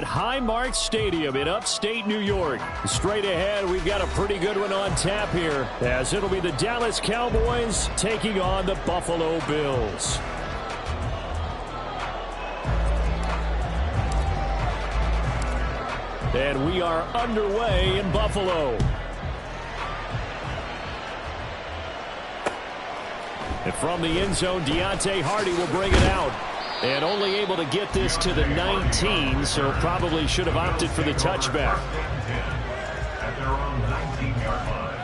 at Highmark Stadium in upstate New York. Straight ahead, we've got a pretty good one on tap here, as it'll be the Dallas Cowboys taking on the Buffalo Bills. And we are underway in Buffalo. And from the end zone, Deontay Hardy will bring it out. And only able to get this to the 19, so probably should have opted for the touchback. At their own 19-yard line.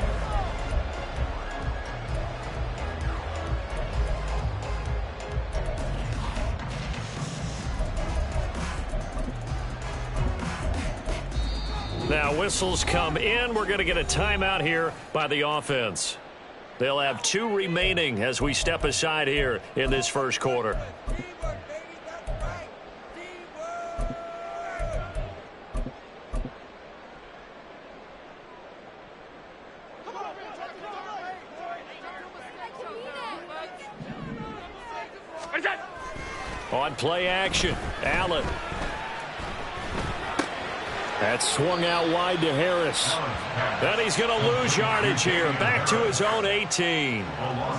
Now whistles come in. We're going to get a timeout here by the offense. They'll have 2 remaining as we step aside here in this first quarter. On play action, Allen. That's swung out wide to Harris. And he's going to lose yardage here. Back to his own 18.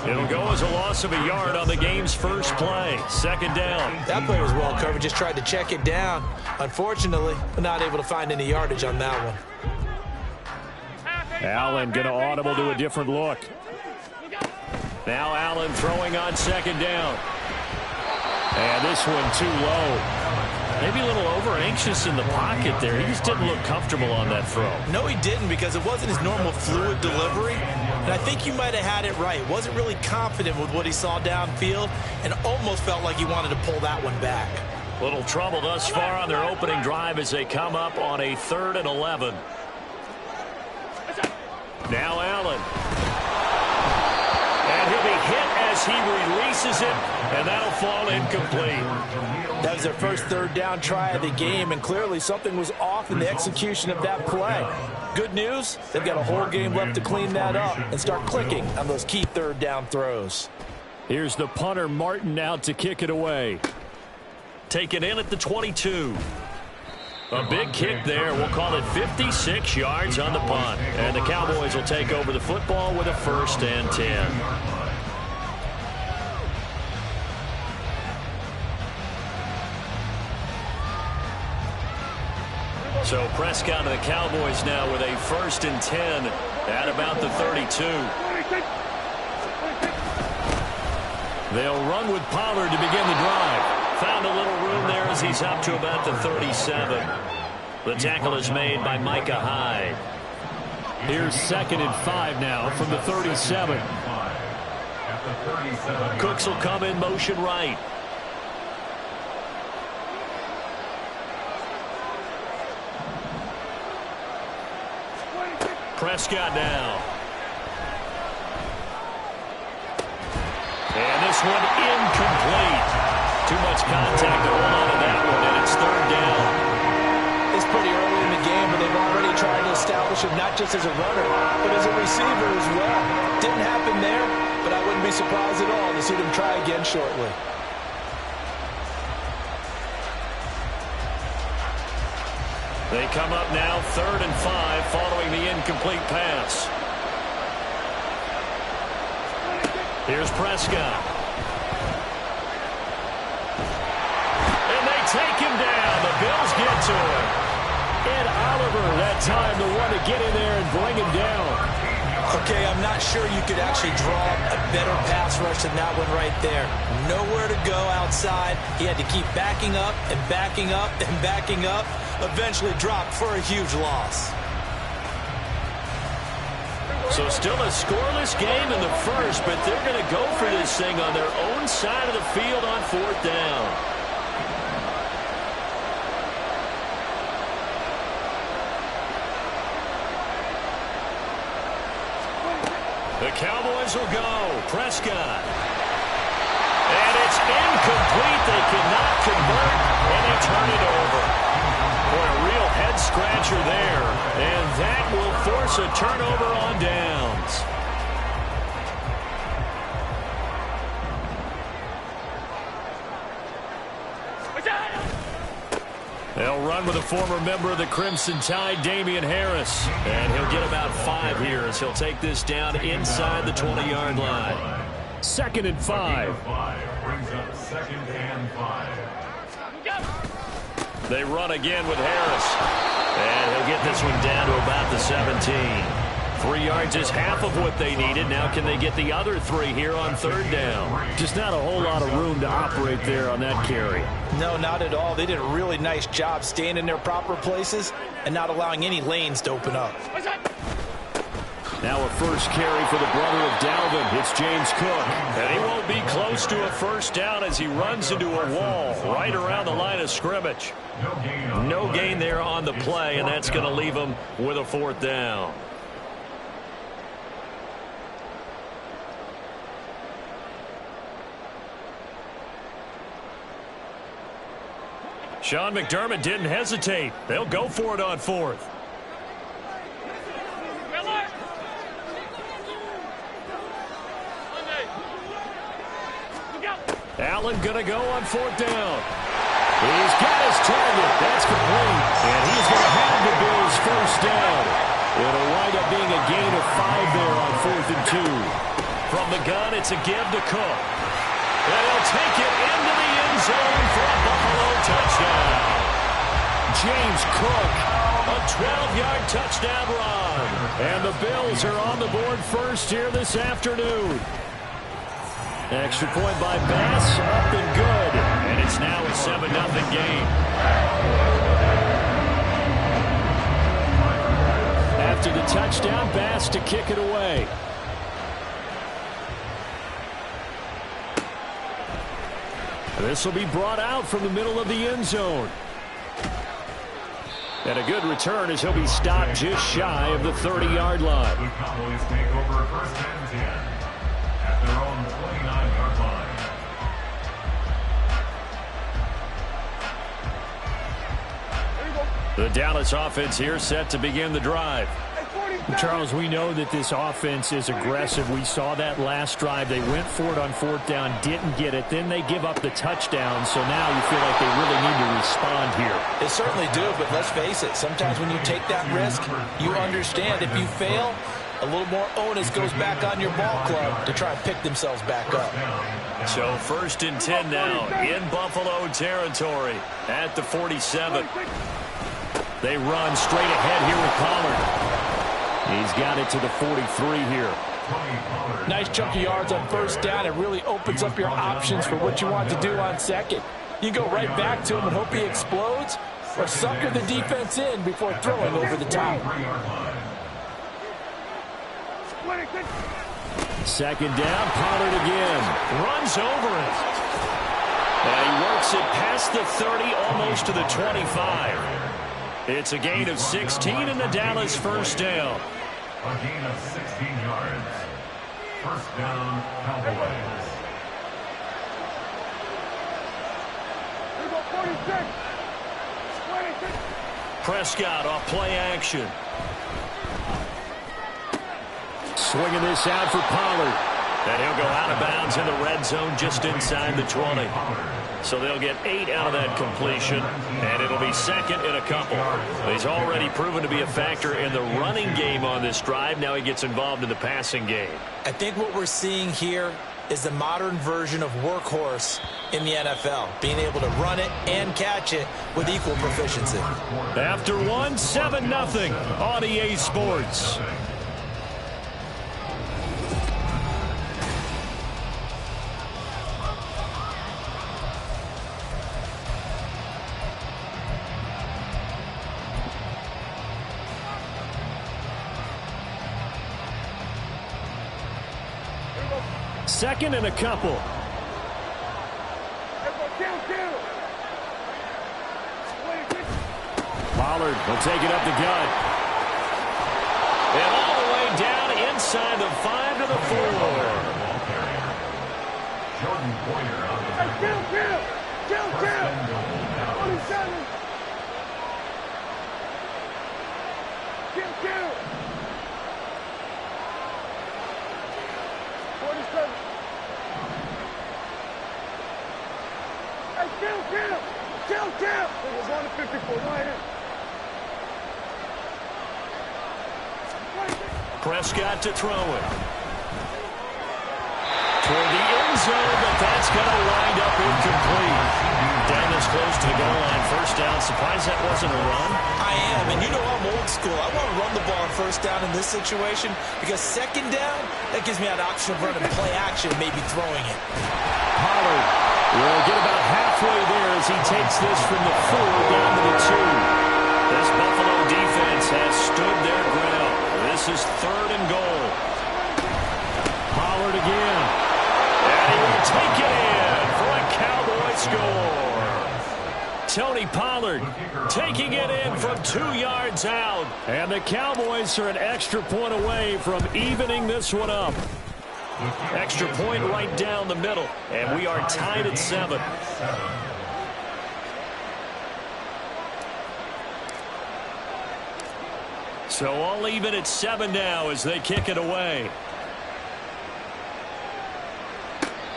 It'll go as a loss of a yard on the game's first play. Second down. That play was well covered. Just tried to check it down. Unfortunately, not able to find any yardage on that one. Allen going to audible to a different look. Now Allen throwing on second down. And this one too low. Maybe a little over-anxious in the pocket there. He just didn't look comfortable on that throw. No, he didn't, because it wasn't his normal fluid delivery. And I think you might have had it right. Wasn't really confident with what he saw downfield and almost felt like he wanted to pull that one back. Little trouble thus far on their opening drive as they come up on a 3rd and 11. Now Allen. And he'll be hit as he releases it, and that'll fall incomplete. That was their first 3rd down try of the game, and clearly something was off in the execution of that play. Good news, they've got a whole game left to clean that up and start clicking on those key 3rd down throws. Here's the punter, Martin, out to kick it away. Taken in at the 22. A big kick there. We'll call it 56 yards on the punt. And the Cowboys will take over the football with a 1st and 10. So Prescott and the Cowboys now with a 1st and 10 at about the 32. They'll run with Pollard to begin the drive. Found a little room there as he's up to about the 37. The tackle is made by Micah Hyde. Here's 2nd and 5 now from the 37. Cooks will come in motion right. Prescott now. And this one incomplete. Too much contact to hold on to that one, and it's 3rd down. It's pretty early in the game, but they've already tried to establish him not just as a runner, but as a receiver as well. Didn't happen there, but I wouldn't be surprised at all to see them try again shortly. They come up now 3rd and 5 following the incomplete pass. Here's Prescott. And they take him down. The Bills get to him. Ed Oliver that time the one to get in there and bring him down. Okay, I'm not sure you could actually draw a better pass rush than that one right there. Nowhere to go outside. He had to keep backing up and backing up and backing up. Eventually dropped for a huge loss. So still a scoreless game in the first, but they're going to go for this thing on their own side of the field on 4th down. The Cowboys will go. Prescott. And it's incomplete. They cannot convert, and they turn it over. Boy, a real head-scratcher there. And that will force a turnover on downs. They'll run run with a former member of the Crimson Tide, Damian Harris. And he'll get about 5 here as he'll take this down inside the 20-yard line. 2nd and 5. Brings up 2nd and 5. They run again with Harris. And he'll get this one down to about the 17. 3 yards is half of what they needed. Now can they get the other 3 here on 3rd down? Just not a whole lot of room to operate there on that carry. No, not at all. They did a really nice job staying in their proper places and not allowing any lanes to open up. Now a first carry for the brother of Dalvin. It's James Cook. And he won't be close to a first down as he runs into a wall right around the line of scrimmage. No gain there on the play, and that's going to leave him with a 4th down. Sean McDermott didn't hesitate. They'll go for it on 4th. Allen going to go on 4th down. He's got his target. That's complete. And he's going to have the Bills' first down. It'll wind up being a gain of 5 there on 4th and 2. From the gun, it's a give to Cook. And he'll take it into the end zone for a Buffalo touchdown. James Cook, a 12-yard touchdown run. And the Bills are on the board first here this afternoon. Extra point by Bass, up and good. And it's now a 7-0 game. After the touchdown, Bass to kick it away. This will be brought out from the middle of the end zone. And a good return as he'll be stopped just shy of the 30-yard line. The Cowboys take over 1st and 10 at their own 29-yard line. The Dallas offense here set to begin the drive. Charles, we know that this offense is aggressive. We saw that last drive. They went for it on 4th down, didn't get it. Then they give up the touchdown, so now you feel like they really need to respond here. They certainly do, but let's face it. Sometimes when you take that risk, you understand if you fail, a little more onus goes back on your ball club to try and pick themselves back up. So 1st and 10 now in Buffalo territory at the 47. They run straight ahead here with Pollard. He's got it to the 43 here. Nice chunk of yards on 1st down. It really opens up your options for what you want to do on 2nd. You go right back to him and hope he explodes, or sucker the defense in before throwing over the top. 2nd down, Pollard again. Runs over it. And he works it past the 30, almost to the 25. It's a gain of 16 and the Dallas 1st down. A gain of 16 yards. 1st down, Cowboys. Prescott off play action. Swinging this out for Pollard. And he'll go out of bounds in the red zone just inside the 20. So they'll get 8 out of that completion, and it'll be 2nd and a couple. He's already proven to be a factor in the running game on this drive. Now he gets involved in the passing game. I think what we're seeing here is the modern version of workhorse in the NFL, being able to run it and catch it with equal proficiency. After 1, 7-0 on EA Sports. Second and a couple. Pollard will take it up the gut. And all the way down inside the 5 to the 4. Jordan Poyer out of the backfield. 27. Kill. 47. Hey, kill. We're going to 54. Prescott to throw it. Toward the end zone, but that's going to wind up incomplete. Down this close to the goal line, first down. Surprised that wasn't a run? I am, and you know I'm old school. I want to run the ball on first down in this situation because second down, that gives me an option of running play action, maybe throwing it. Pollard will get about halfway there as he takes this from the 4 down to the 2. This Buffalo defense has stood their ground. This is 3rd and goal. Pollard again. And he will take it in for a Cowboy score. Tony Pollard taking it in from 2 yards out. And the Cowboys are an extra point away from evening this one up. Extra point right down the middle. And we are tied at 7. So all even at 7 now as they kick it away.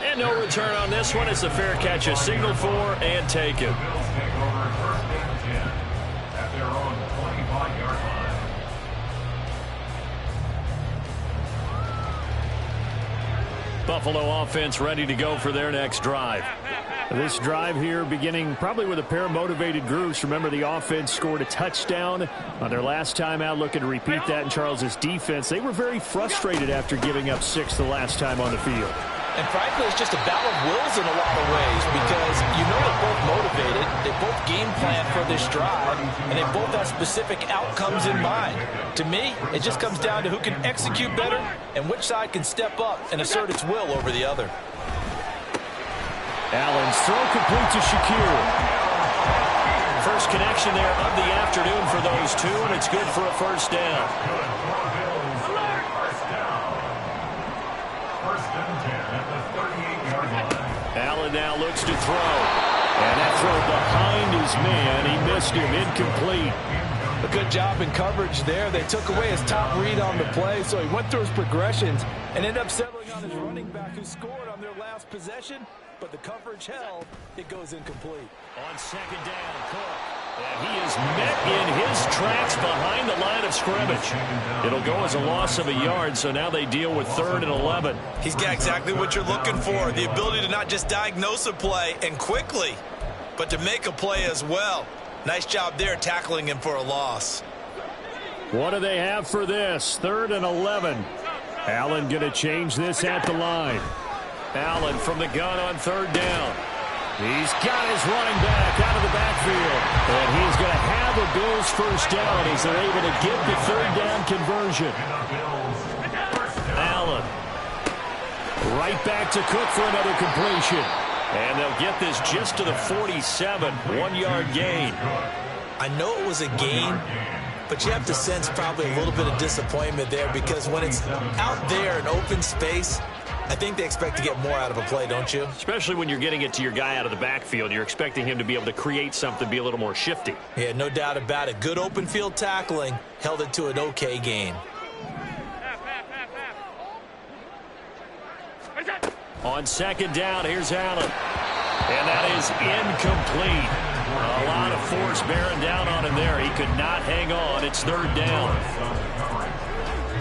And no return on this one. It's a fair catch, a signal for, and take it. Bills take over 1st and 10 at their own 25-yard line. Buffalo offense ready to go for their next drive. This drive here beginning probably with a pair of motivated groups. Remember, the offense scored a touchdown on their last time out, looking to repeat that in Charles's defense. They were very frustrated after giving up 6 the last time on the field. And frankly, it's just a battle of wills in a lot of ways because you know they're both motivated, they both game plan for this drive, and they both have specific outcomes in mind. To me, it just comes down to who can execute better and which side can step up and assert its will over the other. Allen's throw complete to Shakir. First connection there of the afternoon for those two, and it's good for a first down. Allen now looks to throw. And that throw behind his man. He missed him. Incomplete. A good job in coverage there. They took away his top read on the play, so he went through his progressions and ended up settling on his running back who scored on their last possession, but the coverage held. It goes incomplete. On second down, Cook. And he is met in his tracks behind the line of scrimmage. It'll go as a loss of a yard, so now they deal with 3rd and 11. He's got exactly what you're looking for, the ability to not just diagnose a play and quickly, but to make a play as well. Nice job there tackling him for a loss. What do they have for this? 3rd and 11. Allen going to change this at the line. Allen from the gun on 3rd down. He's got his running back out of the backfield. And he's going to have a Bills first down as they're able to get the 3rd down conversion. Allen. Right back to Cook for another completion. And they'll get this just to the 47, 1-yard gain. I know it was a gain, but you have to sense probably a little bit of disappointment there because when it's out there in open space, I think they expect to get more out of a play, don't you? Especially when you're getting it to your guy out of the backfield. You're expecting him to be able to create something, be a little more shifty. Yeah, no doubt about it. Good open field tackling held it to an okay gain. On second down, here's Allen. And that is incomplete. A lot of force bearing down on him there. He could not hang on. It's 3rd down.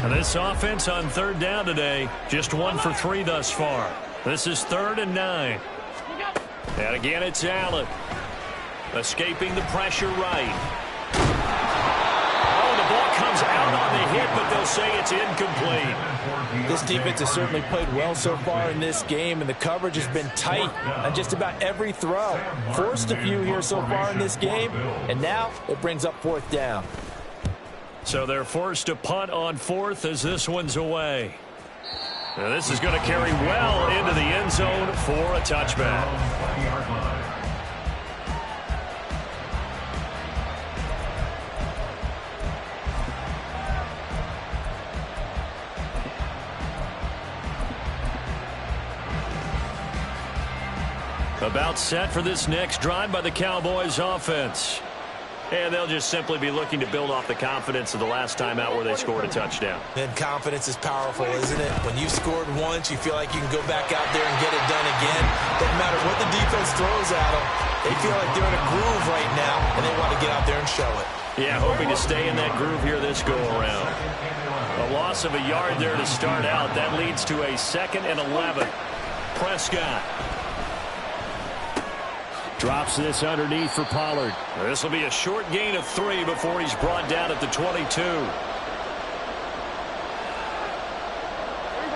And this offense on 3rd down today, just 1 for 3 thus far. This is 3rd and 9. And again, it's Allen. Escaping the pressure right. Oh, the ball comes out on the hit, but they'll say it's incomplete. This defense has certainly played well so far in this game, and the coverage has been tight on just about every throw. Forced a few here so far in this game, and now it brings up 4th down. So they're forced to punt on 4th as this one's away. Now this is going to carry well into the end zone for a touchback. About set for this next drive by the Cowboys offense. And they'll just simply be looking to build off the confidence of the last time out where they scored a touchdown. And confidence is powerful, isn't it? When you've scored once, you feel like you can go back out there and get it done again. Doesn't matter what the defense throws at them. They feel like they're in a groove right now, and they want to get out there and show it. Yeah, hoping to stay in that groove here this go-around. A loss of a yard there to start out. That leads to a 2nd and 11. Prescott. Drops this underneath for Pollard. This will be a short gain of 3 before he's brought down at the 22.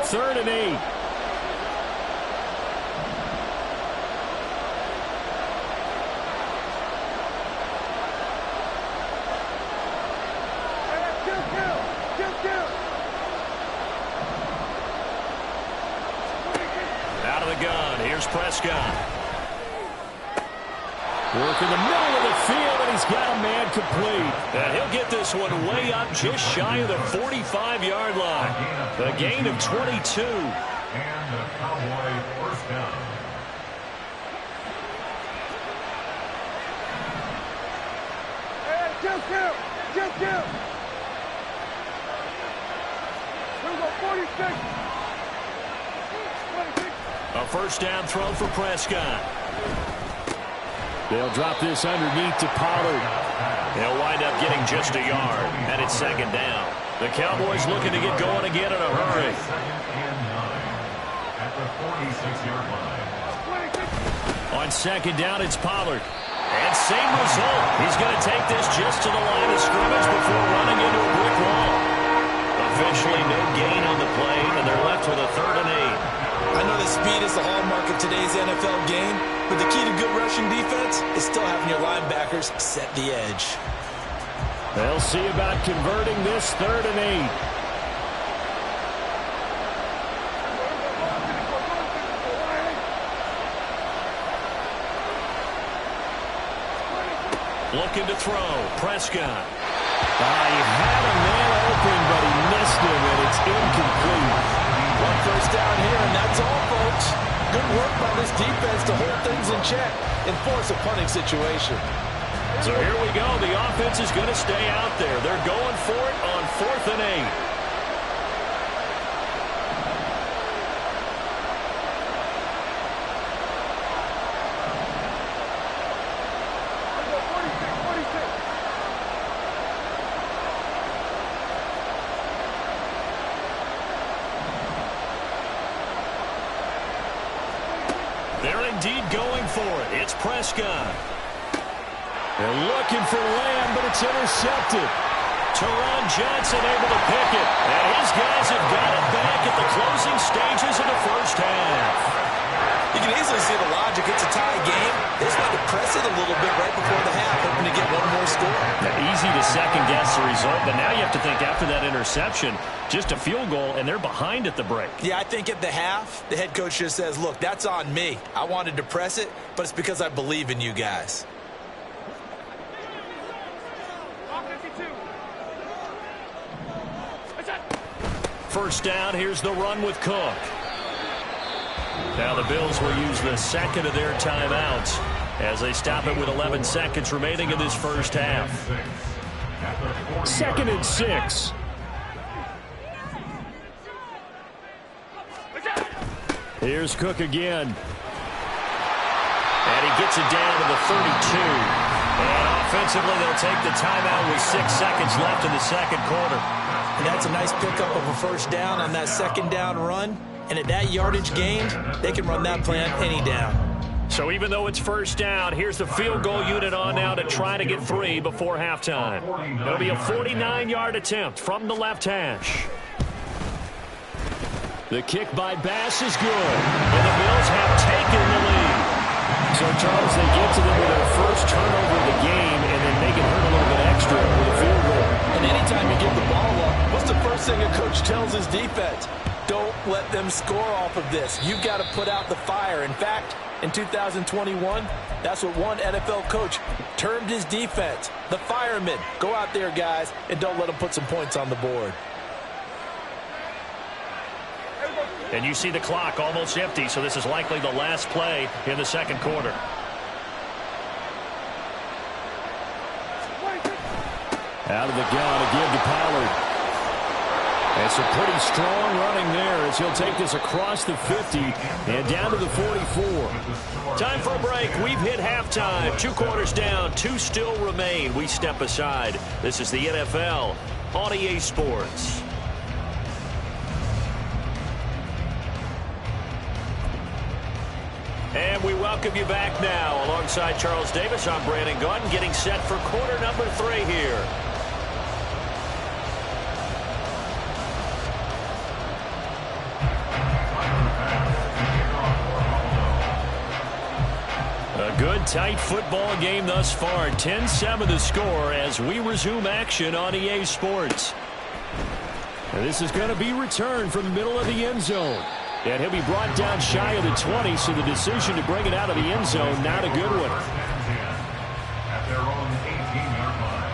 3rd and 8. Out of the gun. Here's Prescott. Work in the middle of the field, and he's got a man complete. And he'll get this one way up just shy of the 45-yard line. The gain of 22. And the Cowboy first down. A first down throw for Prescott. They'll drop this underneath to Pollard. He'll wind up getting just a yard, and it's 2nd down. The Cowboys looking to get going again in a hurry. 2nd and 9 at the 46-yard line. On 2nd down, it's Pollard. And same result. He's going to take this just to the line of scrimmage before running into a brick wall. Officially no gain on the play, and they're left with a 3rd and 8. I know that speed is the hallmark of today's NFL game, but the key to good rushing defense is still having your linebackers set the edge. They'll see about converting this 3rd and 8. Looking to throw. Prescott. He had a man open, but he missed him, and it's incomplete. One first down here, and that's all, folks. Good work by this defense to hold things in check and force a punting situation. So here we go. The offense is going to stay out there. They're going for it on 4th and 8. They're indeed going for it. It's Prescott. They're looking for Lamb, but it's intercepted. Teron Johnson able to pick it. And his guys have got it back at the closing stages of the first half. You can easily see the logic. It's a tie game. They just wanted to press it a little bit right before the half, hoping to get one more score. Easy to second-guess the result, but now you have to think after that interception, just a field goal, and they're behind at the break. Yeah, I think at the half, the head coach just says, look, that's on me. I wanted to press it, but it's because I believe in you guys. First down, here's the run with Cook. Now the Bills will use the 2nd of their timeouts as they stop it with 11 seconds remaining in this first half. 2nd and 6. Here's Cook again. And he gets it down to the 32. And offensively, they'll take the timeout with 6 seconds left in the second quarter. And that's a nice pickup of a first down on that 2nd down run. And at that yardage gained, they can run that play on any down. So even though it's first down, here's the field goal unit on now to try to get 3 before halftime. It'll be a 49-yard attempt from the left hash. The kick by Bass is good. And the Bills have taken the lead. So, Charles, they get to them with their first turnover of the game and then make it hurt a little bit extra with a field goal. And anytime you give the ball up, what's the first thing a coach tells his defense? Don't let them score off of this. You've got to put out the fire. In fact, in 2021, that's what one NFL coach termed his defense. The firemen. Go out there, guys, and don't let them put some points on the board. And you see the clock almost empty, so this is likely the last play in the second quarter. Out of the gun, again to Pollard. And some pretty strong running there as he'll take this across the 50 and down to the 44. Time for a break. We've hit halftime. 2 quarters down. 2 still remain. We step aside. This is the NFL on EA Sports. And we welcome you back now. Alongside Charles Davis, I'm Brandon Gaudin, getting set for quarter number 3 here. A good, tight football game thus far. 10-7 the score as we resume action on EA Sports. And this is going to be returned from the middle of the end zone. And he'll be brought down shy of the 20, so the decision to bring it out of the end zone, not a good one. At their own 18-yard line.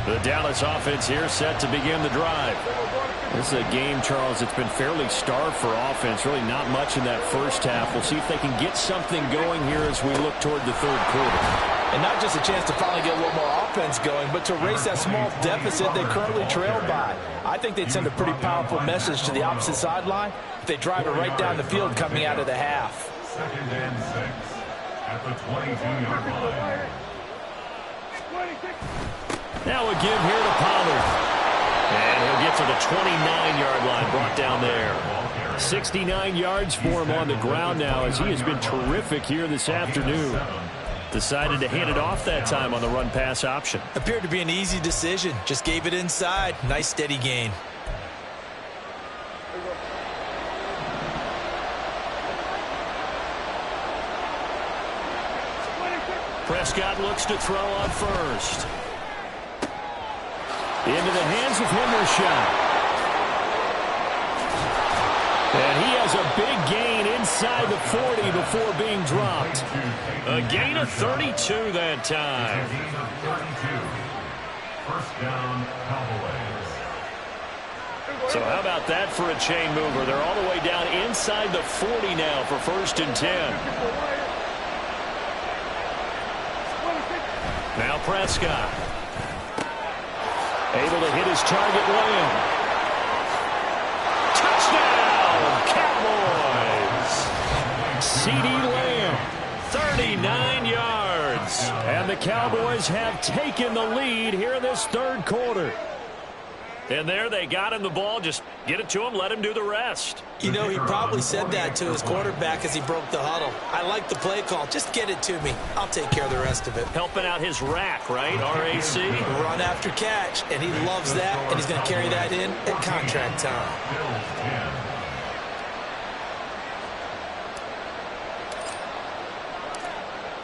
The Dallas offense here set to begin the drive. This is a game, Charles, that's been fairly starved for offense. Really not much in that first half. We'll see if they can get something going here as we look toward the third quarter. And not just a chance to finally get a little more offense going, but to erase that small deficit they currently trailed by. I think they'd send a pretty powerful message to the opposite sideline if they drive it right down the field coming out of the half. 2nd and 6 at the 22-yard line. Now a give here to Pollard. And he'll get to the 29-yard line, brought down there. 69 yards for him on the ground now as he has been terrific here this afternoon. Decided to hand it off that time on the run-pass option. Appeared to be an easy decision. Just gave it inside. Nice steady gain. Prescott looks to throw on first. Into the hands of Hendershot. And he has a big gain inside the 40 before being dropped. A gain of 32 that time. First down, Cowboys. So how about that for a chain mover? They're all the way down inside the 40 now for 1st and 10. Now Prescott. Able to hit his target, Lamb. Touchdown, Cowboys! CeeDee Lamb. 39 yards. And the Cowboys have taken the lead here in this third quarter. And there they got him the ball. Just get it to him, let him do the rest. You know, he probably said that to his quarterback as he broke the huddle. I like the play call. Just get it to me. I'll take care of the rest of it. Helping out his rack, right? R-A-C? Run after catch, and he loves that, and he's going to carry that in at contract time.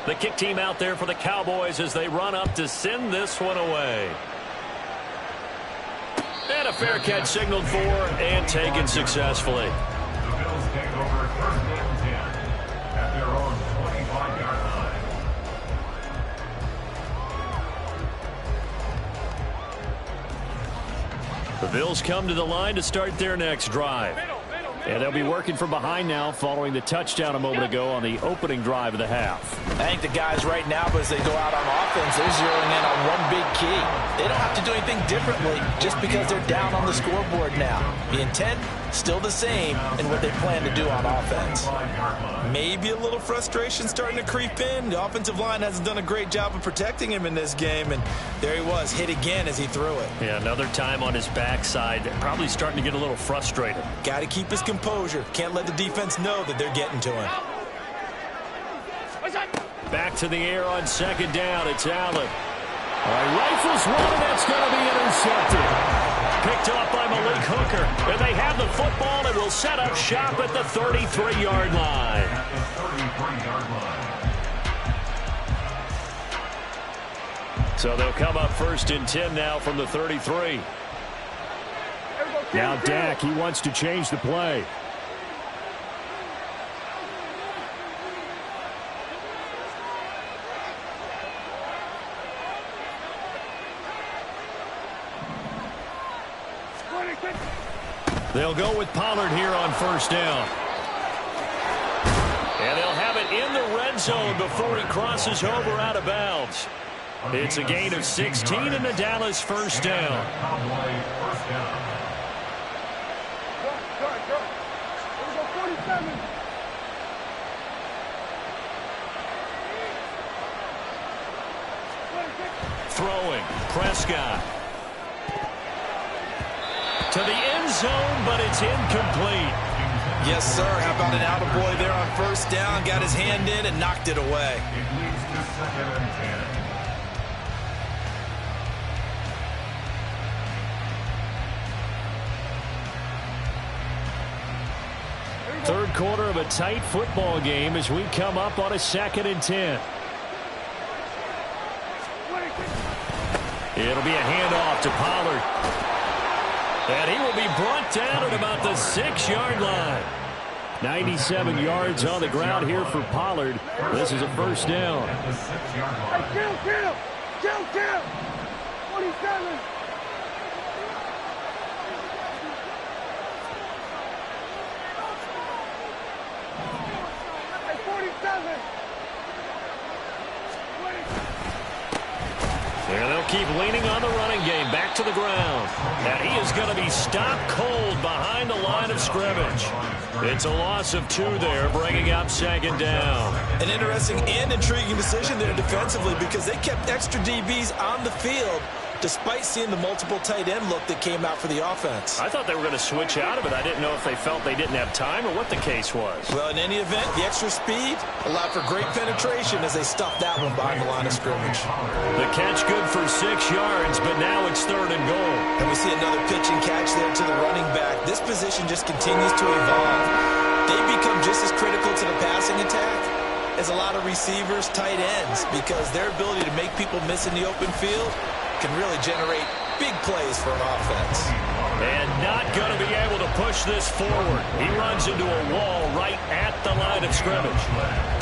The kick team out there for the Cowboys as they run up to send this one away. And a fair catch signaled for and taken successfully. The Bills take over 1st and 10 at their own 25-yard line. The Bills come to the line to start their next drive. And they'll be working from behind now following the touchdown a moment ago on the opening drive of the half. I think the guys right now, as they go out on offense, they're zeroing in on one big key. They don't have to do anything differently just because they're down on the scoreboard now. The intent, still the same in what they plan to do on offense. Maybe a little frustration starting to creep in. The offensive line hasn't done a great job of protecting him in this game, and there he was, hit again as he threw it. Yeah, another time on his backside. Probably starting to get a little frustrated. Got to keep his composure. Can't let the defense know that they're getting to him. Back to the air on 2nd down. It's Allen. All right, rifles one, and that's going to be intercepted. Picked up by Malik Hooker. And they have the football and will set up shop at the 33-yard line. At the 33-yard line. So they'll come up 1st and 10 now from the 33. Now Dak, he wants to change the play. They'll go with Pollard here on 1st down. And they'll have it in the red zone before he crosses over out of bounds. It's a gain of 16 and a Dallas first down. Throwing, Prescott. To the end zone, but it's incomplete. Yes, sir. How about an attaboy there on first down? Got his hand in and knocked it away. It leads to 2nd and 10. Third quarter of a tight football game as we come up on a 2nd and 10. It'll be a handoff to Pollard. And he will be brought down at about the 6-yard line. 97 yards on the ground here for Pollard. This is a first down. At the 6-yard line. Kill! 27! Hey, 47! And they'll keep leaning on the running game. Back to the ground. And he is going to be stopped cold behind the line of scrimmage. It's a loss of 2 there, bringing up 2nd down. An interesting and intriguing decision there defensively because they kept extra DBs on the field despite seeing the multiple tight end look that came out for the offense. I thought they were going to switch out of it. I didn't know if they felt they didn't have time or what the case was. Well, in any event, the extra speed allowed for great penetration as they stuffed that one behind the line of scrimmage. The catch good for 6 yards, but now it's 3rd and goal. And we see another pitch and catch there to the running back. This position just continues to evolve. They become just as critical to the passing attack as a lot of receivers, tight ends, because their ability to make people miss in the open field can really generate big plays for an offense. And not going to be able to push this forward. He runs into a wall right at the line of scrimmage.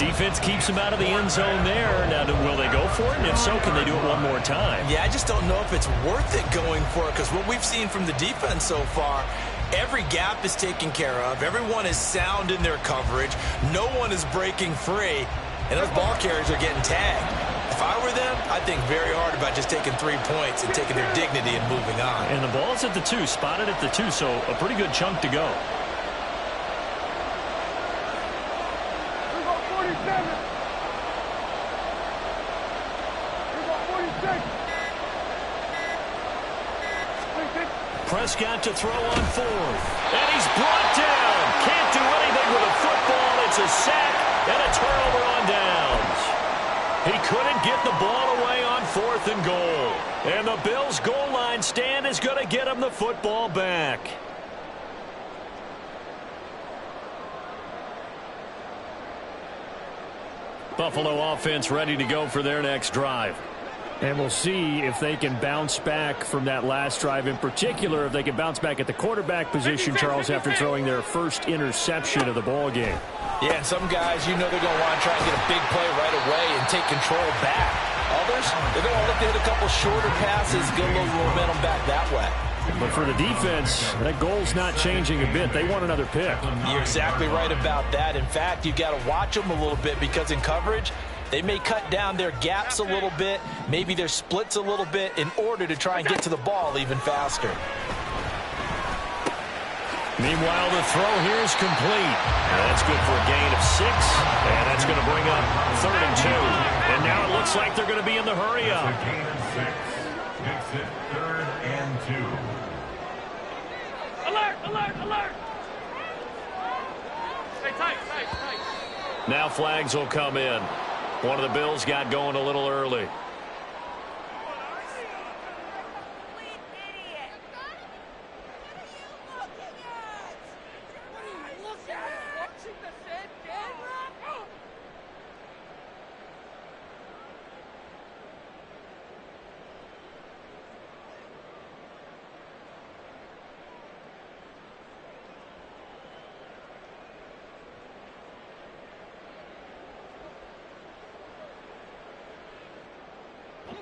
Defense keeps him out of the end zone there. Now, will they go for it? And if so, can they do it one more time? Yeah, I just don't know if it's worth it going for it because what we've seen from the defense so far, every gap is taken care of. Everyone is sound in their coverage. No one is breaking free. And those ball carriers are getting tagged. If I were them, I'd think very hard about just taking 3 points and taking their dignity and moving on. And the ball's at the 2, spotted at the 2, so a pretty good chunk to go. Here go 47! Here go 46! Prescott to throw on 4th. And he's brought down. Can't do anything with a football. It's a sack and a turnover on downs. He couldn't get the ball away on 4th and goal. And the Bills' goal line stand is going to get him the football back. Buffalo offense ready to go for their next drive. And we'll see if they can bounce back from that last drive. In particular, if they can bounce back at the quarterback position, Charles, after throwing their first interception of the ball game. Yeah, and some guys, you know they're going to want to try and get a big play right away and take control back. Others, they're going to look to hit a couple shorter passes, get a little momentum back that way. But for the defense, that goal's not changing a bit. They want another pick. You're exactly right about that. In fact, you've got to watch them a little bit because in coverage, they may cut down their gaps a little bit, maybe their splits a little bit in order to try and get to the ball even faster. Meanwhile, the throw here is complete. That's good for a gain of 6, and that's going to bring up 3rd and 2. And now it looks like they're going to be in the hurry up. A gain of 6 makes it 3rd and 2. Alert! Alert! Alert! Stay tight! Tight! Tight! Now flags will come in. One of the Bills got going a little early.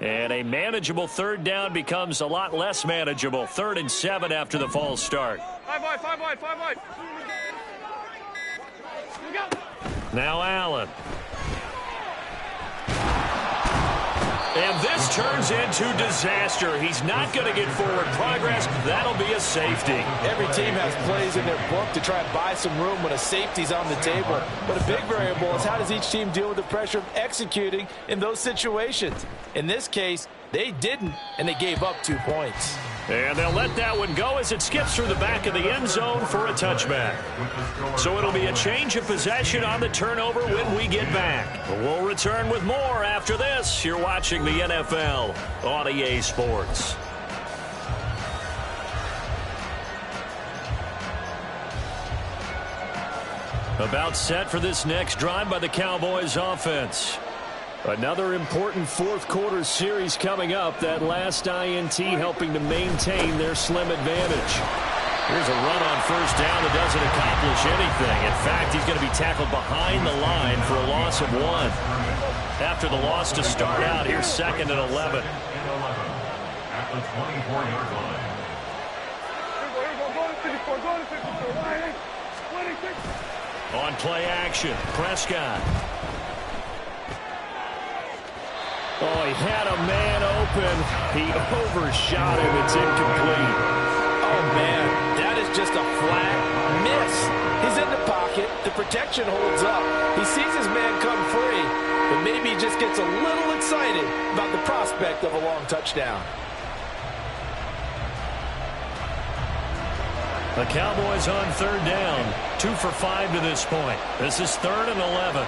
And a manageable 3rd down becomes a lot less manageable. 3rd and 7 after the false start. 5 wide! 5 wide! 5 wide! Look out! Now Allen. And this turns into disaster. He's not going to get forward progress. That'll be a safety. Every team has plays in their book to try and buy some room when a safety's on the table. But a big variable is how does each team deal with the pressure of executing in those situations. In this case, they didn't, and they gave up 2 points. And they'll let that one go as it skips through the back of the end zone for a touchback. So it'll be a change of possession on the turnover when we get back. We'll return with more after this. You're watching the NFL on EA Sports. About set for this next drive by the Cowboys offense. Another important fourth-quarter series coming up. That last INT helping to maintain their slim advantage. Here's a run on first down that doesn't accomplish anything. In fact, he's going to be tackled behind the line for a loss of 1. After the loss to start out, here's 2nd and 11. At the 24-yard line. On play action, Prescott. Oh, he had a man open. He overshot him. It's incomplete. Oh, man, that is just a flat miss. He's in the pocket. The protection holds up. He sees his man come free, but maybe he just gets a little excited about the prospect of a long touchdown. The Cowboys on third down. 2 for 5 to this point. This is 3rd and 11.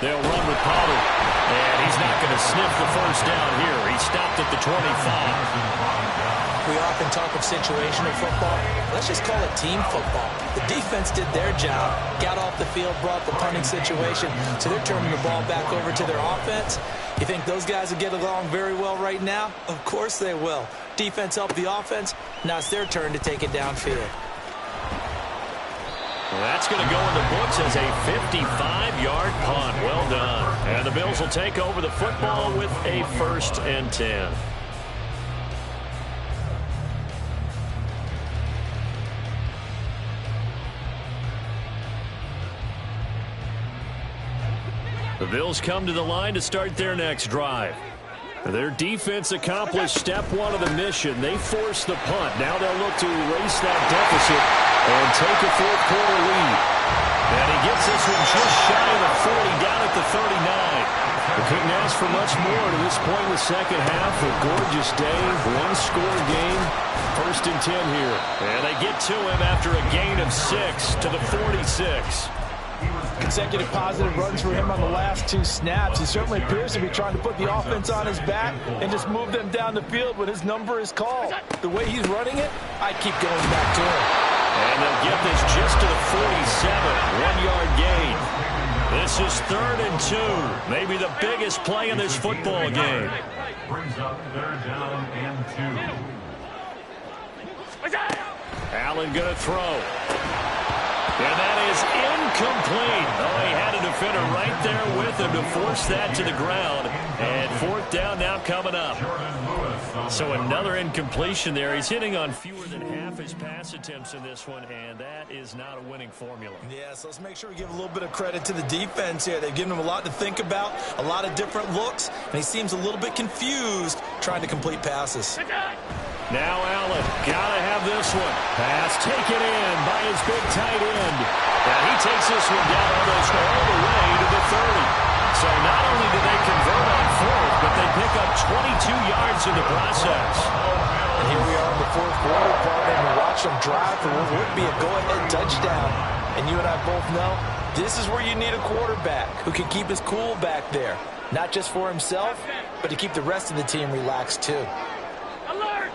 They'll run with Pollard, and he's not going to sniff the first down here. He stopped at the 25. We often talk of situational football. Let's just call it team football. The defense did their job, got off the field, brought the punting situation, so they're turning the ball back over to their offense. You think those guys will get along very well right now? Of course they will. Defense helped the offense. Now it's their turn to take it downfield. Well, that's going to go in the books as a 55-yard punt. Well done. And the Bills will take over the football with a 1st and 10. The Bills come to the line to start their next drive. Their defense accomplished step 1 of the mission. They forced the punt. Now they'll look to erase that deficit and take a fourth-quarter lead. And he gets this one just shy of the 40, down at the 39. They couldn't ask for much more to this point in the second half. A gorgeous day, one-score game, 1st and 10 here. And they get to him after a gain of 6 to the 46. Consecutive positive runs for him on the last 2 snaps. He certainly appears to be trying to put the offense on his back and just move them down the field when his number is called. The way he's running it, I keep going back to him. And they'll get this just to the 47, 1-yard gain. This is 3rd and 2, maybe the biggest play in this football game. Brings up 3rd down and 2. Allen going to throw. And that is incomplete. Oh, he had a defender right there with him to force that to the ground. And 4th down now coming up. So another incompletion there. He's hitting on fewer than half his pass attempts in this one, and that is not a winning formula. Yeah, so let's make sure we give a little bit of credit to the defense here. They've given him a lot to think about, a lot of different looks, and he seems a little bit confused trying to complete passes. Now Allen, gotta have this one. Pass taken in by his big tight end. And he takes this one down almost all the way to the 30. So not only do they convert on 4th, but they pick up 22 yards in the process. And here we are in the 4th quarter, partner, and we watch them drive for what would be a go-ahead touchdown. And you and I both know this is where you need a quarterback who can keep his cool back there. Not just for himself, but to keep the rest of the team relaxed too. Alert!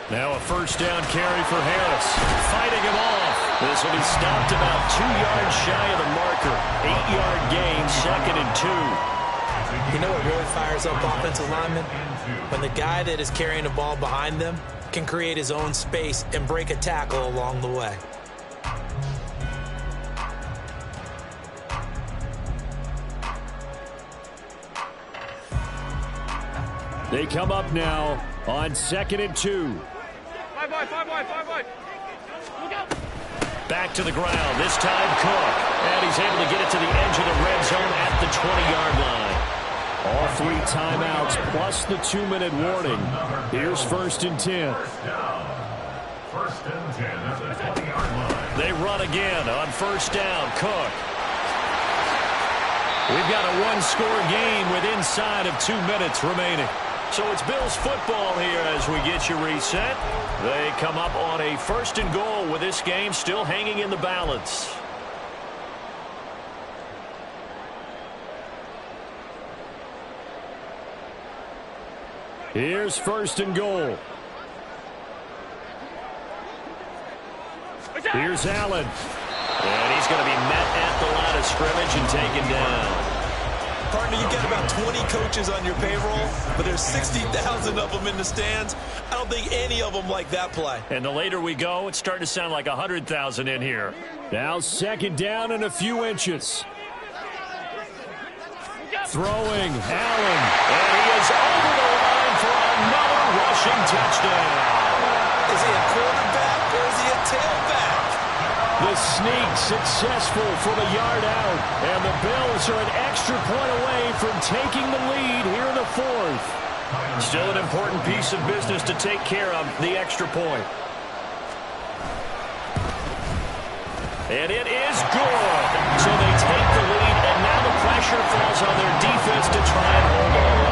Now a 1st down carry for Harris. Fighting him off. This will be stopped about 2 yards shy of the marker. 8-yard gain, 2nd and 2. You know what really fires up offensive linemen? When the guy that is carrying the ball behind them can create his own space and break a tackle along the way. They come up now On 2nd and 2. Five wide. Look out. Back to the ground. This time Cook. And he's able to get it to the edge of the red zone at the 20-yard line. All 3 timeouts plus the 2-minute warning. Here's 1st and 10. First and 10 at the 20-yard line. They run again on 1st down. Cook. We've got a one-score game with inside of 2 minutes remaining. So it's Bills football here as we get you reset. They come up on a 1st and goal with this game still hanging in the balance. Here's 1st and goal. Here's Allen. And he's going to be met at the line of scrimmage and taken down. Partner, you've got about 20 coaches on your payroll, but there's 60,000 of them in the stands. I don't think any of them like that play. And the later we go, it's starting to sound like 100,000 in here. Now 2nd down and a few inches. Throwing, Allen. And he is over the line for another rushing touchdown. Is he a quarterback or is he a tailback? The sneak successful from a yard out. And the Bills are an extra point away from taking the lead here in the 4th. Still an important piece of business to take care of, the extra point. And it is good. So they take the lead, and now the pressure falls on their defense to try and hold on.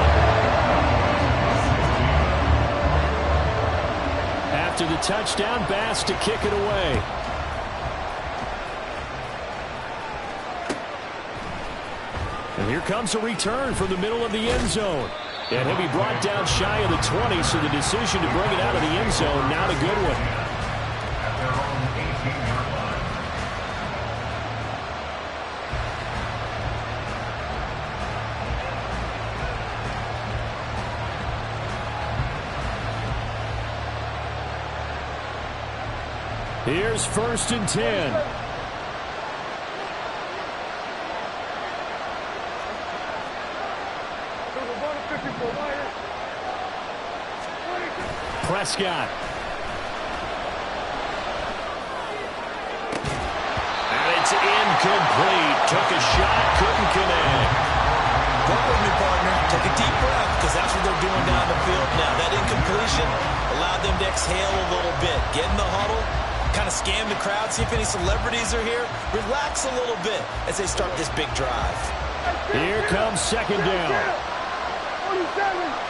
After the touchdown, Bass to kick it away. And here comes a return from the middle of the end zone. And he'll be brought down shy of the 20, so the decision to bring it out of the end zone, not a good one. At their own 18-yard line. Here's 1st and 10. Prescott. And it's incomplete. Took a shot, couldn't connect. Work with me, partner. Take a deep breath, because that's what they're doing down the field now. That incompletion allowed them to exhale a little bit. Get in the huddle, kind of scan the crowd, see if any celebrities are here. Relax a little bit as they start this big drive. Here comes 2nd down. 47.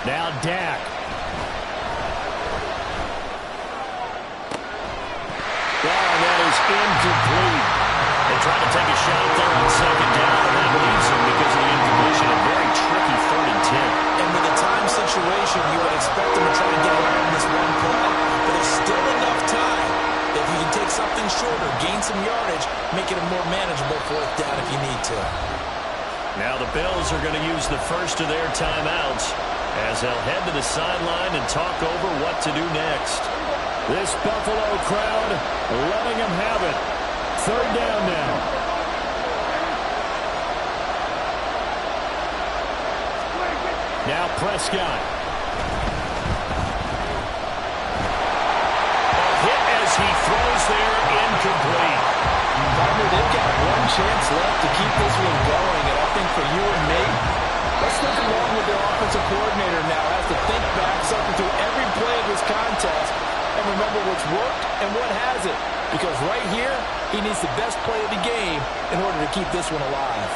Now Dak. And that is incomplete. They tried to take a shot there on 2nd down, and that leaves them because of the incompletion. A very tricky 3rd and 10. And with a time situation, you would expect them to try to get around this one play, but there's still enough time that if you can take something shorter, gain some yardage, make it a more manageable 4th down if you need to. Now the Bills are going to use the first of their timeouts as they'll head to the sideline and talk over what to do next. This Buffalo crowd letting them have it. 3rd down now. Now Prescott. A hit as he throws there, incomplete. Partner, they've got one chance left to keep this one going, and I think for you and me, let's look along with their offensive coordinator now. Has to think back, something through every play of this contest, and remember what's worked and what hasn't. Because right here, he needs the best play of the game in order to keep this one alive.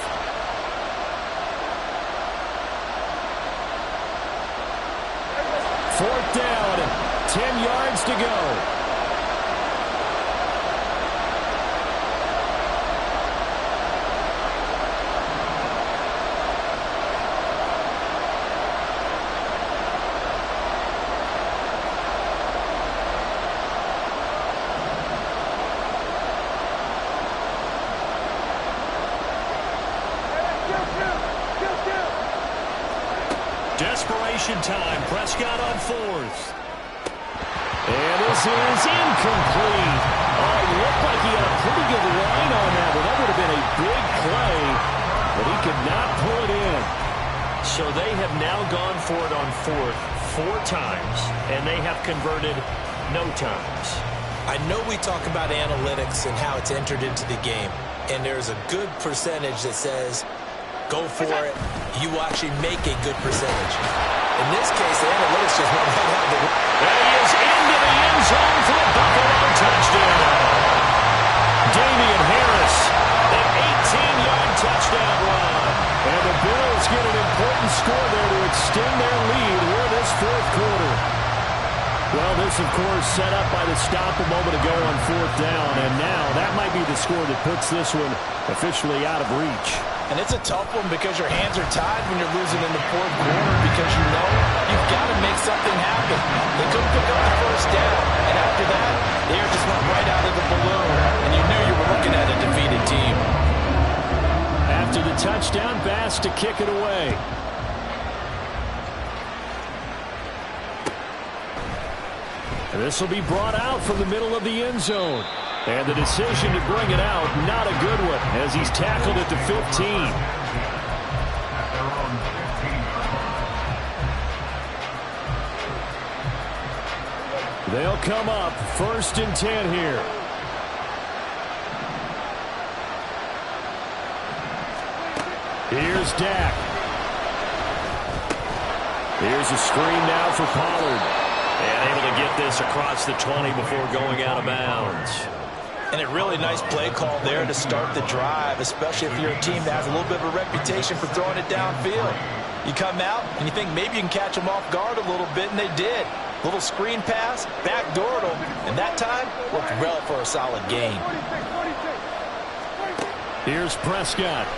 Fourth down, 10 yards to go. Desperation time. Prescott on 4th. And this is incomplete. Oh, looked like he had a pretty good line on that one. That would have been a big play, but he could not pull it in. So they have now gone for it on fourth 4 times, and they have converted no times. I know we talk about analytics and how it's entered into the game, and there's a good percentage that says, go for it, you will actually make a good percentage. In this case, the analytics just went right out the window. And he is into the end zone for a Buffalo touchdown. Damian Harris, an 18-yard touchdown run. And the Bills get an important score there to extend their lead here this fourth quarter. Well, this, of course, set up by the stop a moment ago on fourth down, and now that might be the score that puts this one officially out of reach. And it's a tough one because your hands are tied when you're losing in the fourth quarter because you know you've got to make something happen. They couldn't pick up the first down, and after that, the air just went right out of the balloon, and you knew you were looking at a defeated team. After the touchdown, Bass to kick it away. This will be brought out from the middle of the end zone. And the decision to bring it out, not a good one, as he's tackled at the 15. They'll come up 1st and 10 here. Here's Dak. Here's a screen now for Pollard. And able to get this across the 20 before going out of bounds. And a really nice play call there to start the drive, especially if you're a team that has a little bit of a reputation for throwing it downfield. You come out and you think maybe you can catch them off guard a little bit, and they did. Little screen pass, backdoored them, and that time worked well for a solid gain. Here's Prescott.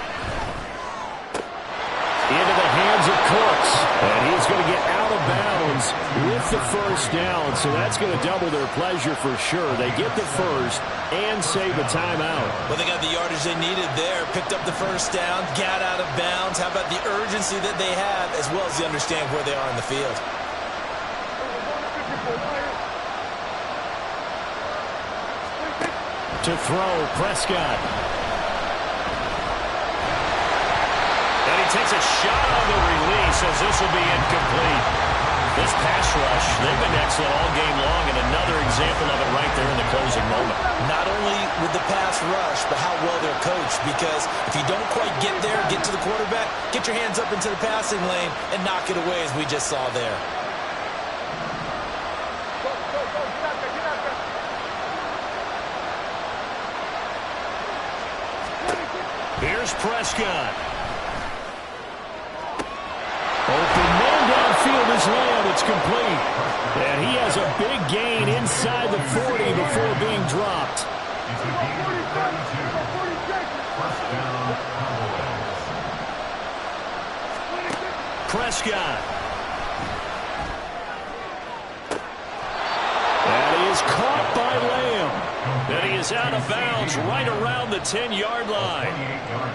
Into the hands of Cooks. And he's going to get out of bounds with the first down. So that's going to double their pleasure for sure. They get the first and save a timeout. Well, they got the yardage they needed there. Picked up the first down, got out of bounds. How about the urgency that they have, as well as they understand where they are in the field. To throw, Prescott. Takes a shot on the release as this will be incomplete. This pass rush, they've been excellent all game long, and another example of it right there in the closing moment. Not only with the pass rush, but how well they're coached, because if you don't quite get there, get to the quarterback, get your hands up into the passing lane and knock it away as we just saw there. Here's Prescott. Open man downfield is Lamb. It's complete. And he has a big gain inside the 40 before being dropped. Prescott. That is caught by Lamb. And he is out of bounds right around the 10-yard line.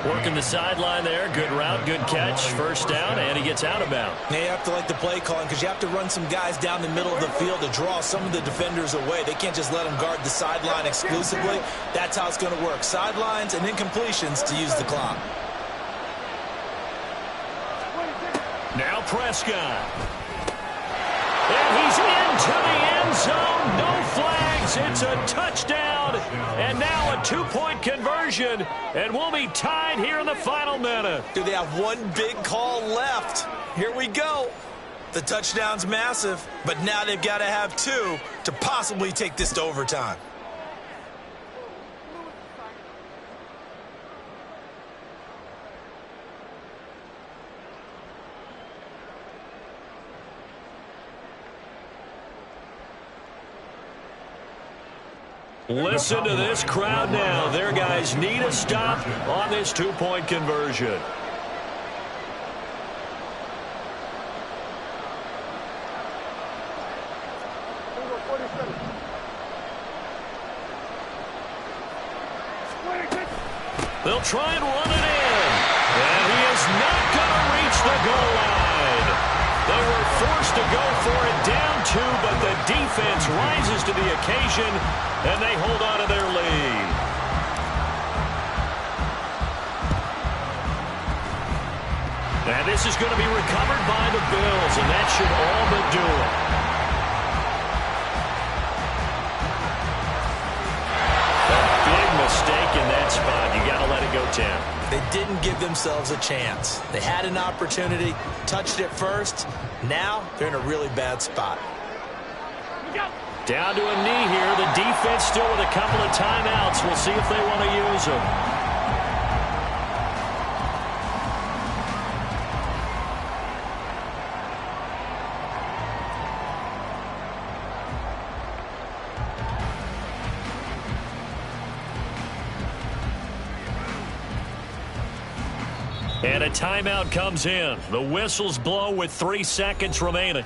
Working the sideline there. Good route, good catch. First down, and he gets out of bounds. Now you have to like the play calling because you have to run some guys down the middle of the field to draw some of the defenders away. They can't just let them guard the sideline exclusively. That's how it's going to work. Sidelines and incompletions to use the clock. Now Prescott. And he's into the end zone. No flags. It's a touchdown. And now a 2-point conversion. And we'll be tied here in the final minute. Do they have one big call left? Here we go. The touchdown's massive, but now they've got to have 2 to possibly take this to overtime. Listen to this crowd now. Their guys need a stop on this 2-point conversion. They'll try and run it in. And he is not going to reach the goal line. They were forced to go for it, down 2, but the defense rises to the occasion, and they hold on to their lead. And this is going to be recovered by the Bills, and that should all but do it. A big mistake in that spot. You got to let it go 10. They didn't give themselves a chance. They had an opportunity, touched it first. Now they're in a really bad spot. Down to a knee here. The defense still with a couple of timeouts. We'll see if they want to use them. And a timeout comes in. The whistles blow with 3 seconds remaining.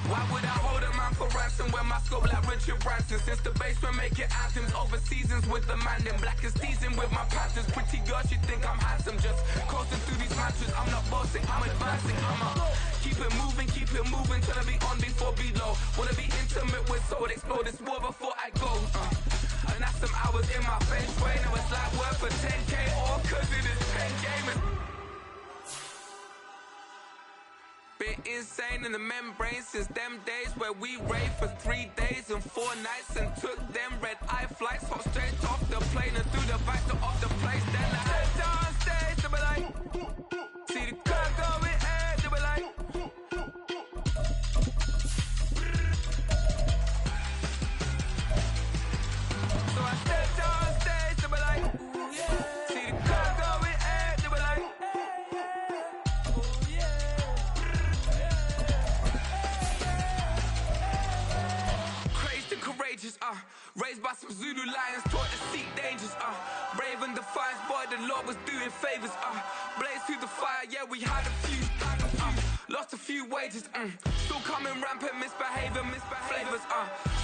Why would I hold a man for ransom when my scope like Richard Branson? Since the basement making anthems over seasons with the man in black is teasing with my panthers. Pretty girl, she think I'm handsome. Just coasting through these mantras. I'm not bossing, I'm advancing. I'ma keep it moving till I be on before below. Wanna be intimate with soul, explore this war before I go. And that's some hours in my bench way. Now it's like work for 10K all cause it is 10 gamers. Been insane in the membrane since them days where we raved for 3 days and 4 nights and took them red-eye flights, hop straight off the plane and through the back door of the place. Then I head down stage, they be like, see the crowd going ahead, they be like, so I step down stage, they be like, see the crowd going ahead, they be like, courageous, raised by some Zulu lions, taught to seek dangers, brave and defiant, boy, the Lord was doing favors, blaze through the fire, yeah, we had a few, lost a few wages, still coming rampant, misbehavior, flavors,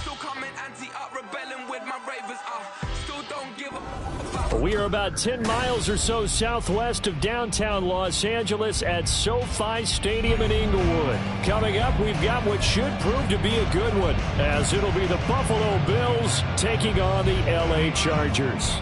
still coming anti-up, rebelling with my ravers, still don't give up. We are about 10 miles or so southwest of downtown Los Angeles at SoFi Stadium in Inglewood. Coming up, we've got what should prove to be a good one, as it'll be the Buffalo Bills taking on the LA Chargers.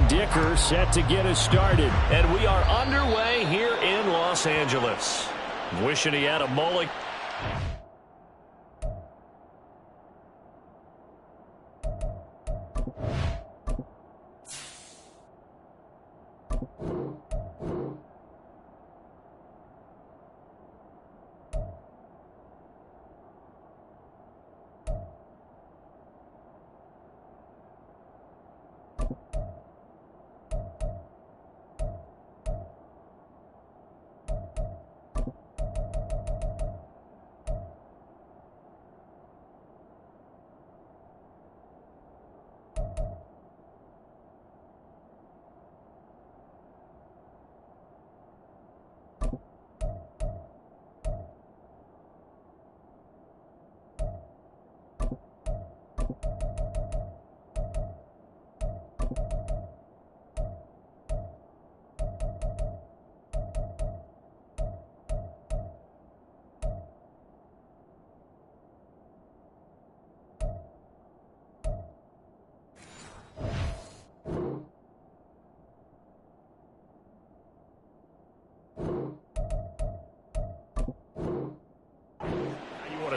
Dicker set to get us started. And we are underway here in Los Angeles. Wishing he had a mulligan.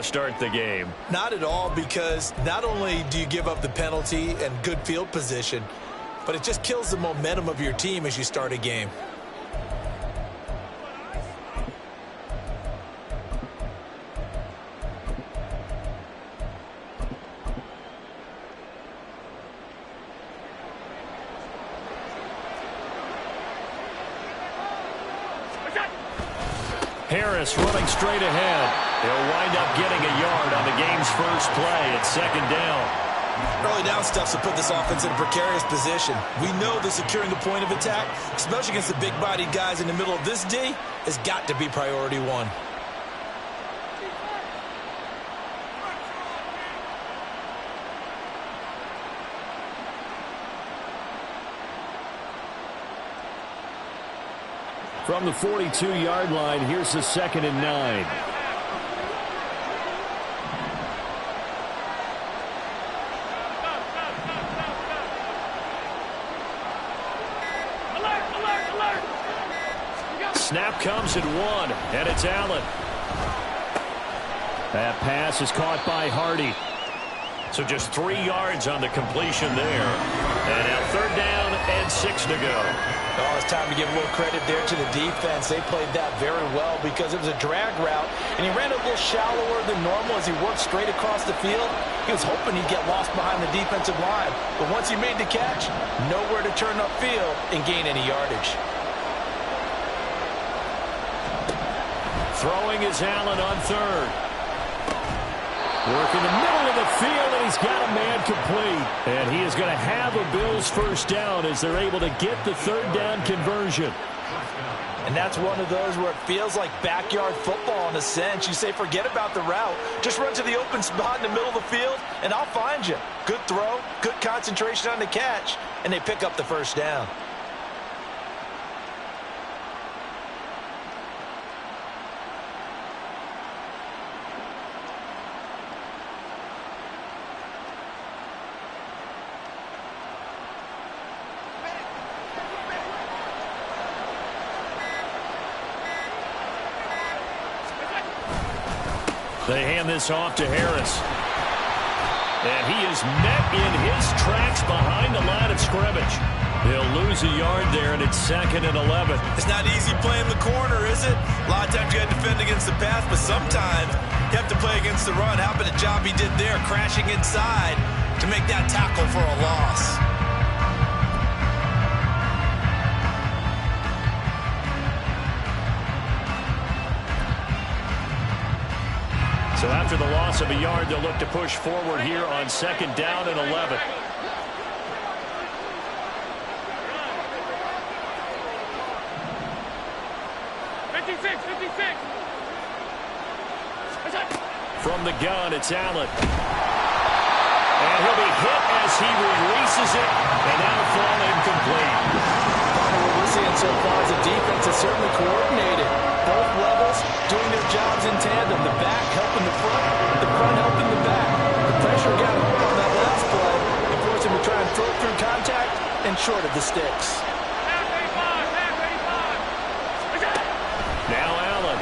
to start the game. Not at all, because not only do you give up the penalty and good field position, but it just kills the momentum of your team as you start a game. Harris running straight ahead. He'll wind up getting a yard on the game's first play at second down. Early down stuff to put this offense in a precarious position. We know that securing the point of attack, especially against the big-bodied guys in the middle of this D, has got to be priority one. From the 42-yard line, here's the 2nd and 9. Alert, alert, alert. Snap comes at 1, and it's Allen. That pass is caught by Hardy. So just 3 yards on the completion there. And now 3rd down and 6 to go. Oh, it's time to give a little credit there to the defense. They played that very well because it was a drag route, and he ran a little shallower than normal as he worked straight across the field. He was hoping he'd get lost behind the defensive line, but once he made the catch, nowhere to turn upfield and gain any yardage. Throwing is Allen on 3rd. Work in the middle of the field, and he's got a man complete. And he is going to have a Bills first down as they're able to get the 3rd down conversion. And that's one of those where it feels like backyard football in a sense. You say, forget about the route. Just run to the open spot in the middle of the field, and I'll find you. Good throw, good concentration on the catch, and they pick up the first down. They hand this off to Harris. And he is met in his tracks behind the line of scrimmage. They'll lose a yard there, and it's 2nd and 11. It's not easy playing the corner, is it? A lot of times you got to defend against the pass, but sometimes you have to play against the run. How about the job he did there, crashing inside to make that tackle for a loss? So after the loss of a yard, they'll look to push forward here on 2nd down and 11. From the gun, it's Allen. And he'll be hit as he releases it, and that'll fall incomplete. What we're seeing so far is the defense is certainly coordinated. Both levels doing their jobs in tandem. The back helping the front helping the back. The pressure got home on that last play and forced him to try and throw through contact and short of the sticks. Now Allen.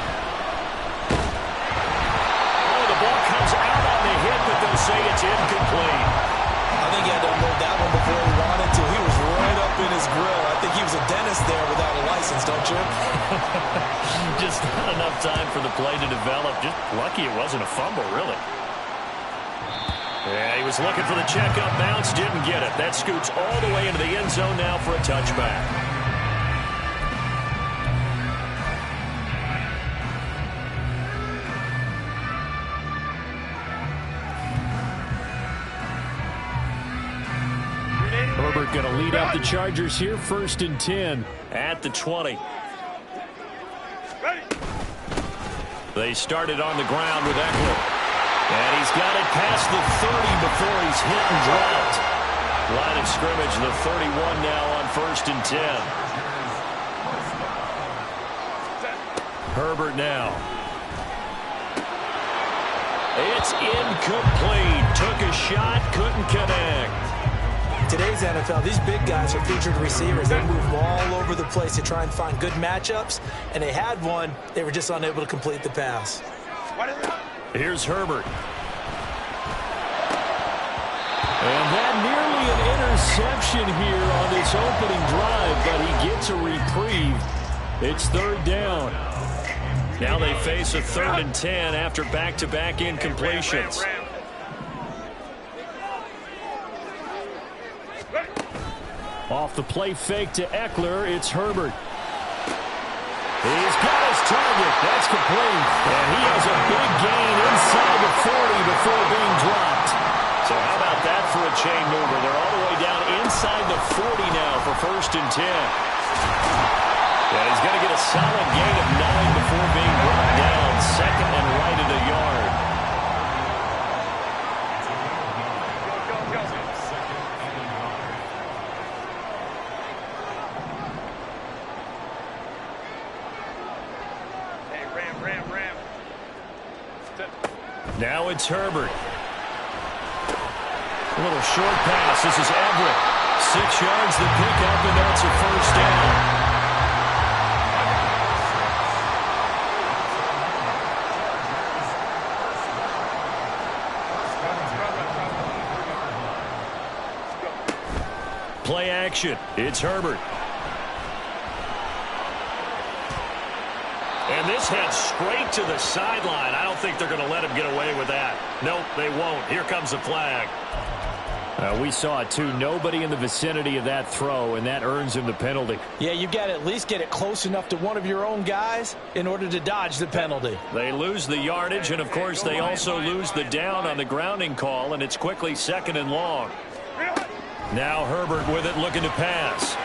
Oh, the ball comes out on the hit, but they'll say it's incomplete. I think he had to unload that one before he wanted to. He was right up in his grill. I think he was a dentist there without a license, don't you? Just not enough time for the play to develop. Just lucky it wasn't a fumble, really. Yeah, he was looking for the checkup bounce, didn't get it. That scoots all the way into the end zone now for a touchback. Herbert going to lead up the Chargers here, 1st and 10 at the 20. They started on the ground with Eckler. And he's got it past the 30 before he's hit and dropped. Line of scrimmage, the 31 now on 1st and 10. Herbert now. It's incomplete. Took a shot, couldn't connect. Today's NFL, these big guys are featured receivers. They move all over the place to try and find good matchups, and they had one. They were just unable to complete the pass. Here's Herbert. And that nearly an interception here on this opening drive, but he gets a reprieve. It's third down. Now they face a 3rd and 10 after back-to-back incompletions. Off the play fake to Eckler, it's Herbert. He's got his target. That's complete. And he has a big gain inside the 40 before being dropped. So how about that for a chain mover? They're all the way down inside the 40 now for 1st and 10. Yeah, he's going to get a solid gain of 9 before being brought down. 2nd and right at a yard. Now it's Herbert. A little short pass. This is Everett. 6 yards to pick up, and that's a 1st down. Play action. It's Herbert. And this heads straight to the sideline. I don't think they're going to let him get away with that. Nope, they won't. Here comes the flag. We saw it, too. Nobody in the vicinity of that throw, and that earns him the penalty. Yeah, you've got to at least get it close enough to one of your own guys in order to dodge the penalty. They lose the yardage, and, of course, they also lose the down on the grounding call, and it's quickly 2nd and long. Now Herbert with it, looking to pass.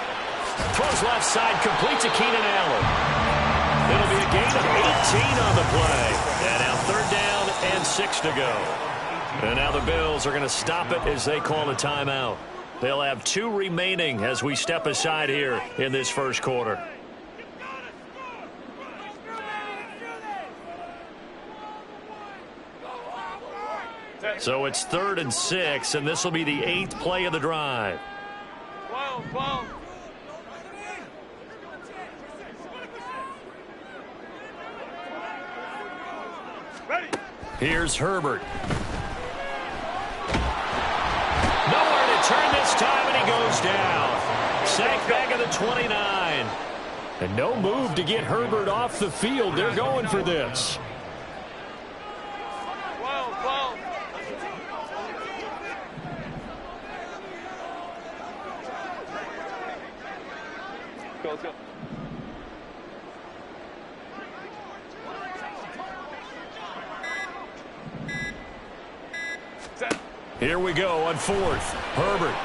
Throws left side, complete to Keenan Allen. It'll be a gain of 18 on the play. And now 3rd down and 6 to go. And now the Bills are going to stop it as they call a timeout. They'll have 2 remaining as we step aside here in this 1st quarter. So it's 3rd and 6, and this will be the 8th play of the drive. Here's Herbert. Nowhere to turn this time, and he goes down. Sacked back at the 29. And no move to get Herbert off the field. They're going for this. Let's go. Here we go on 4th. Herbert.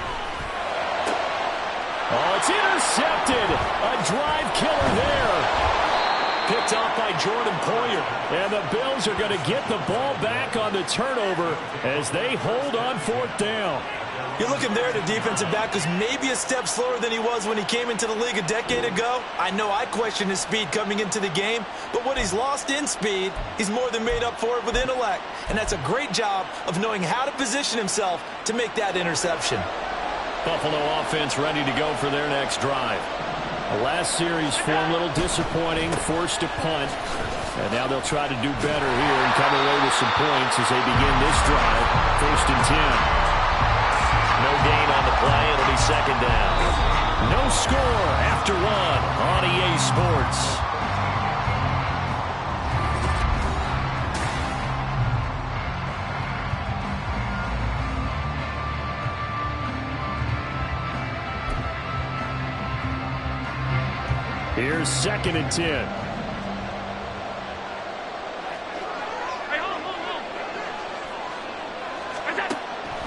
Oh, it's intercepted. A drive killer there. Picked off by Jordan Poyer. And the Bills are going to get the ball back on the turnover as they hold on 4th down. You're looking there at a defensive back who's maybe a step slower than he was when he came into the league a decade ago. I know I questioned his speed coming into the game, but what he's lost in speed, he's more than made up for it with intellect. And that's a great job of knowing how to position himself to make that interception. Buffalo offense ready to go for their next drive. The last series form a little disappointing, forced to punt. And now they'll try to do better here and come away with some points as they begin this drive. 1st and 10. No gain on the play. It'll be 2nd down. No score after 1 on EA Sports. Here's 2nd and 10.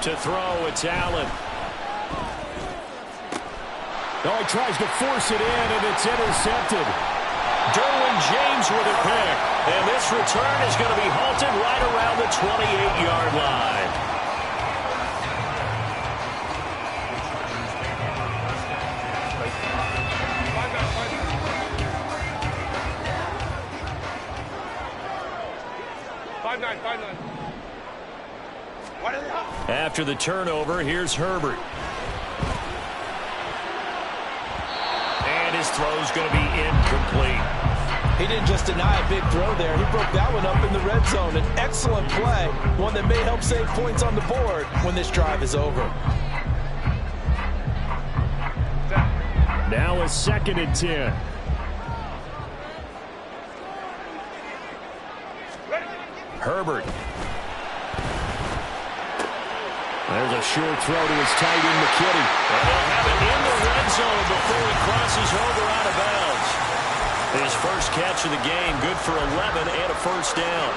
To throw, it's Allen. Oh, he tries to force it in, and it's intercepted. Derwin James with a pick. And this return is going to be halted right around the 28-yard line. After the turnover, here's Herbert. And his throw's going to be incomplete. He didn't just deny a big throw there. He broke that one up in the red zone. An excellent play, one that may help save points on the board when this drive is over. Now a 2nd and 10. Herbert. There's a short throw to his tight end, McKitty. And they'll have it in the red zone before he crosses over out of bounds. His first catch of the game, good for 11 and a first down.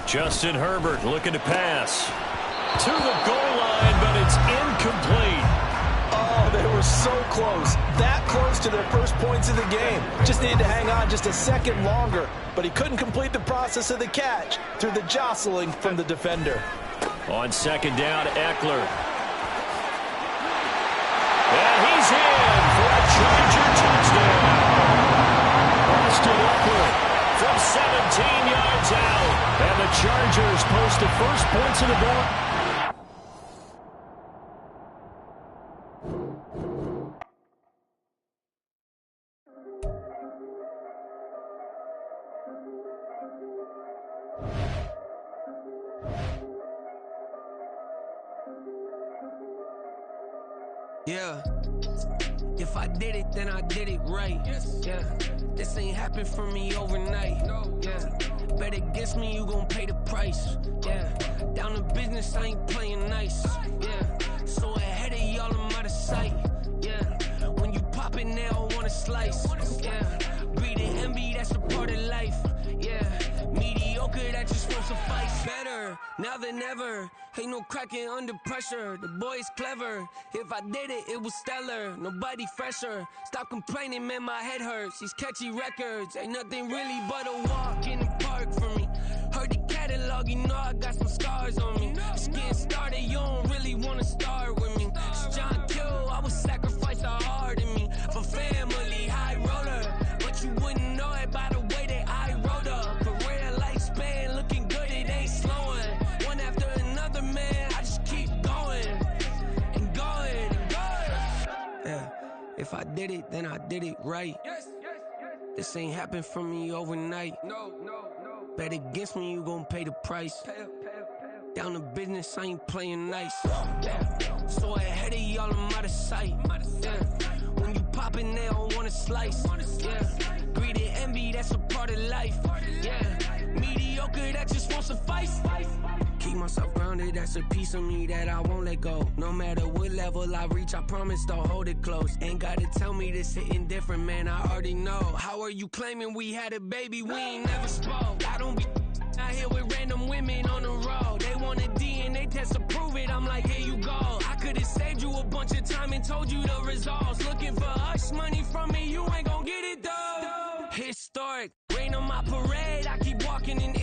Justin Herbert looking to pass to the goal line, but it's incomplete. Oh, they were so close. That close to their first points of the game. Just needed to hang on just a second longer, but he couldn't complete the process of the catch through the jostling from the defender. On 2nd down, Eckler. And he's in for a Charger touchdown. Austin Eckler from 17 yards out. And the Chargers post the first points of the ball. Yeah, if I did it, then I did it right. Yeah, this ain't happened for me overnight. Yeah, bet against me, you gon' pay the price. Yeah, down to business, I ain't playing nice. Yeah, so ahead of y'all, I'm out of sight. Yeah, when you pop it now, I wanna slice. Yeah, breathe and envy, that's a part of life. Yeah, mediocre, that just won't suffice. Better now than ever. Ain't no cracking under pressure. The boy's clever. If I did it, it was stellar. Nobody fresher. Stop complaining, man, my head hurts. These catchy records ain't nothing really but a walk in the park for me. Heard the catalog, you know I got some scars on me. Just getting started, you don't really wanna start with me. It's John Kill, I would sacrifice the heart in me for family, high roller. But you wouldn't know it by the way that I wrote up. Career lifespan looking good, it ain't slowing. One after another, man, I just keep going and going and going. Yeah, if I did it, then I did it right. This ain't happened for me overnight. No. Bet against me, you gon' pay the price. Down to business, I ain't playing nice. Yeah, so ahead of y'all, I'm out of sight. Yeah, when you poppin', they don't wanna slice. Yeah, greed and envy, that's a part of life. Yeah, mediocre, that just won't suffice. Keep myself grounded, that's a piece of me that I won't let go. No matter what level I reach, I promise to hold it close. Ain't gotta tell me this hitting different, man, I already know. How are you claiming we had a baby, we ain't never spoke? I don't be out here with random women on the road. They want a DNA test to prove it, I'm like, here you go. I could've saved you a bunch of time and told you the results. Looking for hush money from me, you ain't gon' get it though. Historic, rain on my parade, I keep walking in